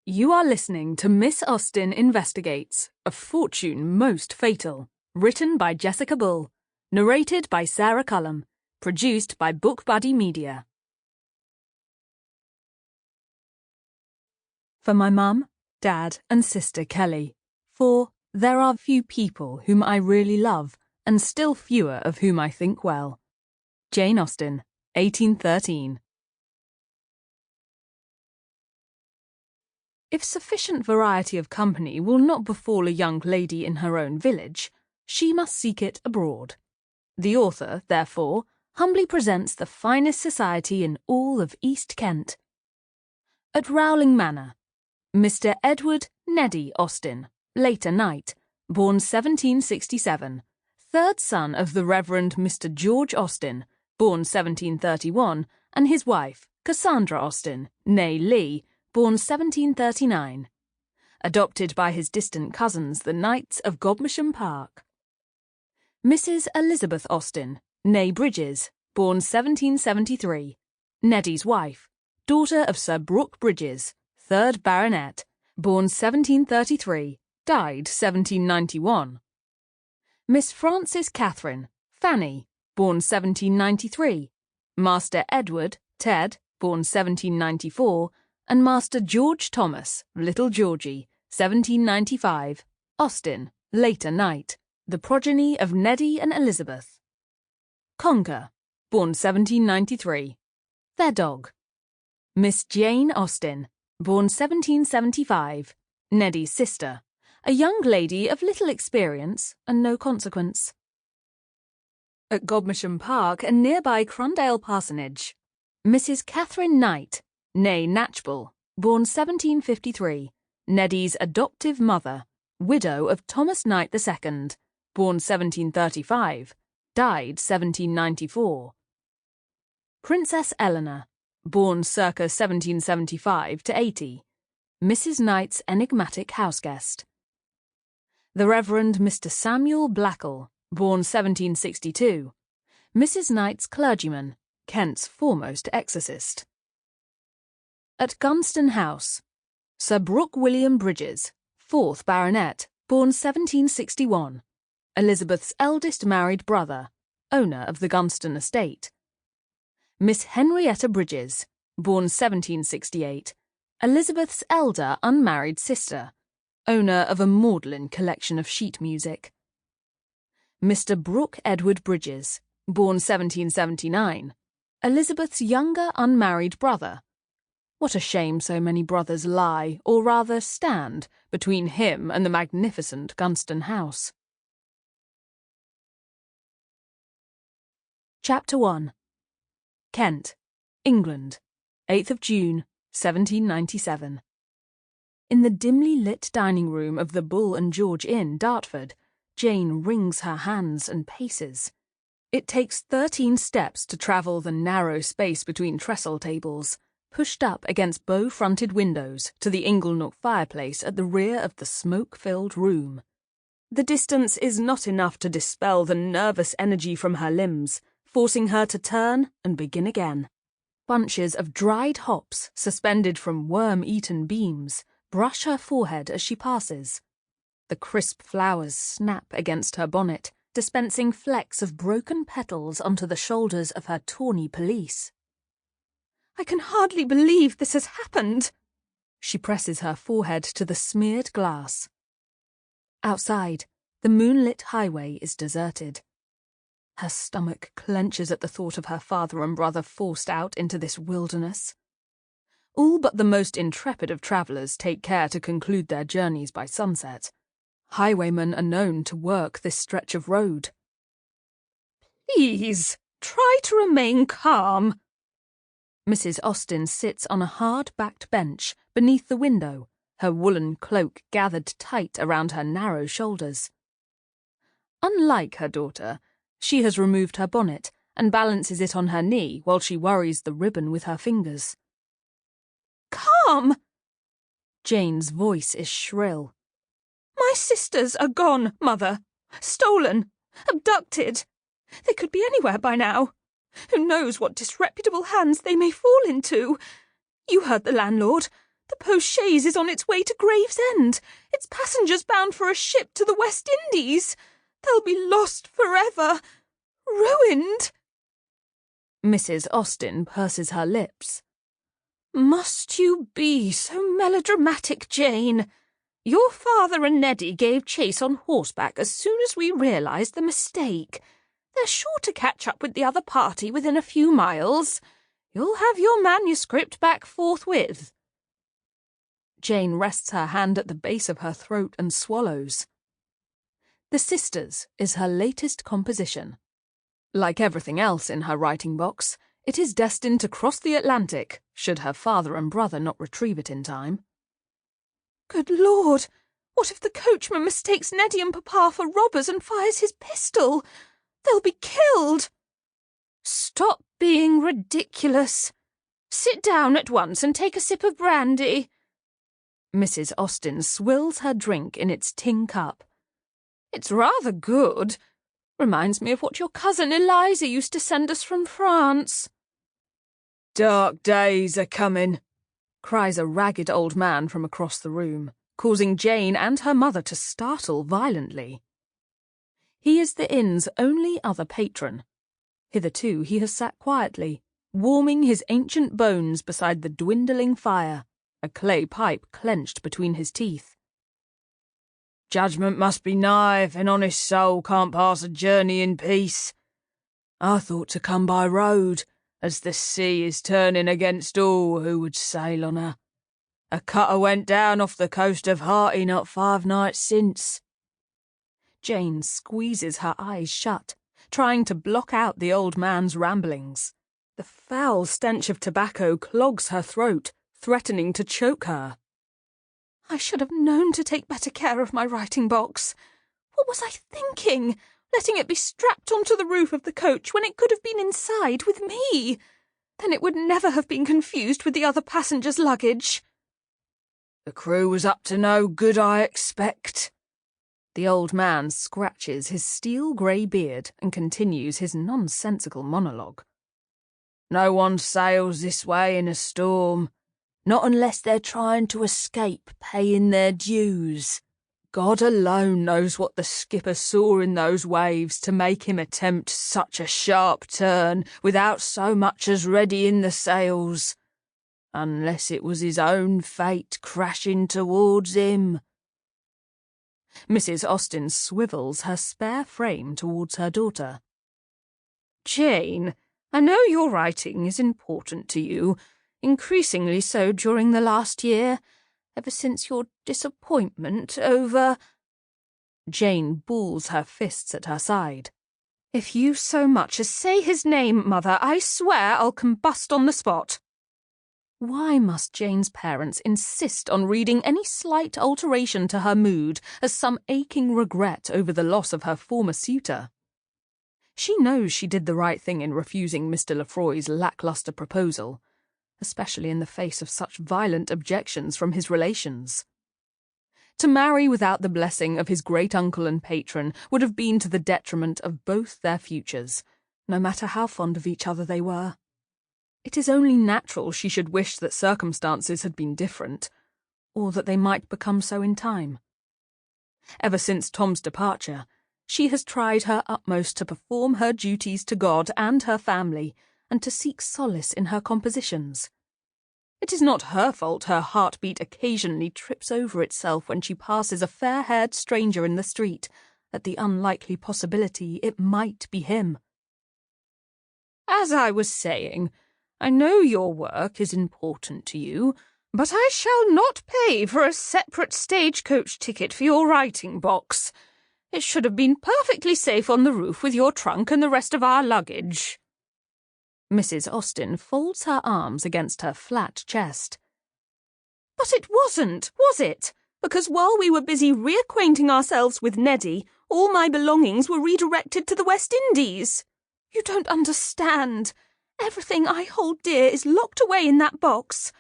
You are listening to Miss Austen Investigates, A Fortune Most Fatal, written by Jessica Bull, narrated by Sarah Cullum, produced by Book Buddy Media. For my mum, dad and sister Kelly, for there are few people whom I really love, and still fewer of whom I think well. Jane Austen, 1813. If sufficient variety of company will not befall a young lady in her own village, she must seek it abroad. The author, therefore, humbly presents the finest society in all of East Kent. At Rowling Manor, Mr. Edward Neddy Austen, later knight, born 1767, third son of the Reverend Mr. George Austen, born 1731, and his wife, Cassandra Austen, née Lee, born 1739, adopted by his distant cousins, the Knights of Godmersham Park. Mrs. Elizabeth Austen, née Bridges, born 1773, Neddy's wife, daughter of Sir Brooke Bridges, 3rd Baronet, born 1733, died 1791. Miss Frances Catherine, Fanny, born 1793, Master Edward, Ted, born 1794, and Master George Thomas, Little Georgie, 1795, Austen, later knight, the progeny of Neddy and Elizabeth. Conker, born 1793, their dog. Miss Jane Austen, born 1775, Neddy's sister, a young lady of little experience and no consequence. At Godmersham Park and nearby Crundale Parsonage, Mrs. Catherine Knight, née Knatchbull, born 1753, Neddy's adoptive mother, widow of Thomas Knight II, born 1735, died 1794. Princess Eleanor, born circa 1775 to 80, Mrs. Knight's enigmatic houseguest. The Reverend Mr. Samuel Blackall, born 1762, Mrs. Knight's clergyman, Kent's foremost exorcist. At Gunston House, Sir Brooke William Bridges, 4th Baronet, born 1761, Elizabeth's eldest married brother, owner of the Gunston estate. Miss Henrietta Bridges, born 1768, Elizabeth's elder unmarried sister, owner of a maudlin collection of sheet music. Mr. Brooke Edward Bridges, born 1779, Elizabeth's younger unmarried brother. What a shame so many brothers lie, or rather stand, between him and the magnificent Gunston House. Chapter 1. Kent, England, 8th of June, 1797. In the dimly lit dining room of the Bull and George Inn, Dartford, Jane wrings her hands and paces. It takes 13 steps to travel the narrow space between trestle tables, pushed up against bow-fronted windows to the inglenook fireplace at the rear of the smoke-filled room. The distance is not enough to dispel the nervous energy from her limbs, forcing her to turn and begin again. Bunches of dried hops, suspended from worm-eaten beams, brush her forehead as she passes. The crisp flowers snap against her bonnet, dispensing flecks of broken petals onto the shoulders of her tawny pelisse. I can hardly believe this has happened. She presses her forehead to the smeared glass. Outside, the moonlit highway is deserted. Her stomach clenches at the thought of her father and brother forced out into this wilderness. All but the most intrepid of travellers take care to conclude their journeys by sunset. Highwaymen are known to work this stretch of road. Please, try to remain calm. Mrs. Austen sits on a hard-backed bench beneath the window, her woolen cloak gathered tight around her narrow shoulders. Unlike her daughter, she has removed her bonnet and balances it on her knee while she worries the ribbon with her fingers. Calm! Jane's voice is shrill. My sisters are gone, Mother. Stolen. Abducted. They could be anywhere by now. Who knows what disreputable hands they may fall into? You heard the landlord. The post-chaise is on its way to Gravesend. Its passengers bound for a ship to the West Indies. They'll be lost forever. Ruined. Mrs. Austen purses her lips. Must you be so melodramatic, Jane? Your father and Neddy gave chase on horseback as soon as we realised the mistake. They're sure to catch up with the other party within a few miles. You'll have your manuscript back forthwith. Jane rests her hand at the base of her throat and swallows. The Sisters is her latest composition. Like everything else in her writing box, it is destined to cross the Atlantic, should her father and brother not retrieve it in time. Good Lord! What if the coachman mistakes Neddy and Papa for robbers and fires his pistol? They'll be killed! Stop being ridiculous. Sit down at once and take a sip of brandy. Mrs. Austen swills her drink in its tin cup. It's rather good. Reminds me of what your cousin Eliza used to send us from France. Dark days are coming, cries a ragged old man from across the room, causing Jane and her mother to startle violently. He is the inn's only other patron. Hitherto he has sat quietly, warming his ancient bones beside the dwindling fire, a clay pipe clenched between his teeth. Judgment must be nigh if an honest soul can't pass a journey in peace. I thought to come by road, as the sea is turning against all who would sail on her. A cutter went down off the coast of Harty not 5 nights since. Jane squeezes her eyes shut, trying to block out the old man's ramblings. The foul stench of tobacco clogs her throat, threatening to choke her. I should have known to take better care of my writing box. What was I thinking? Letting it be strapped onto the roof of the coach when it could have been inside with me. Then it would never have been confused with the other passengers' luggage. The crew was up to no good, I expect. The old man scratches his steel-grey beard and continues his nonsensical monologue. No one sails this way in a storm. Not unless they're trying to escape paying their dues. God alone knows what the skipper saw in those waves to make him attempt such a sharp turn without so much as readying the sails. Unless it was his own fate crashing towards him. Mrs. Austen swivels her spare frame towards her daughter. Jane, I know your writing is important to you, increasingly so during the last year, ever since your disappointment over... Jane balls her fists at her side. If you so much as say his name, Mother, I swear I'll combust on the spot. Why must Jane's parents insist on reading any slight alteration to her mood as some aching regret over the loss of her former suitor? She knows she did the right thing in refusing Mr. Lefroy's lacklustre proposal, especially in the face of such violent objections from his relations. To marry without the blessing of his great-uncle and patron would have been to the detriment of both their futures, no matter how fond of each other they were. It is only natural she should wish that circumstances had been different, or that they might become so in time. Ever since Tom's departure, she has tried her utmost to perform her duties to God and her family, and to seek solace in her compositions. It is not her fault her heartbeat occasionally trips over itself when she passes a fair-haired stranger in the street, at the unlikely possibility it might be him. As I was saying, I know your work is important to you, but I shall not pay for a separate stagecoach ticket for your writing box. It should have been perfectly safe on the roof with your trunk and the rest of our luggage. Mrs. Austen folds her arms against her flat chest. But it wasn't, was it? Because while we were busy reacquainting ourselves with Neddy, all my belongings were redirected to the West Indies. You don't understand. Everything I hold dear is locked away in that box.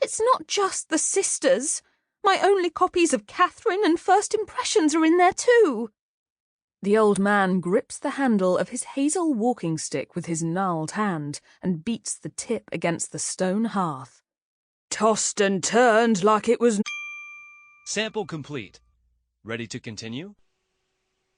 It's not just the Sisters. My only copies of Catherine and First Impressions are in there too. The old man grips the handle of his hazel walking stick with his gnarled hand and beats the tip against the stone hearth. tossed and turned like it was... Sample complete. Ready to continue?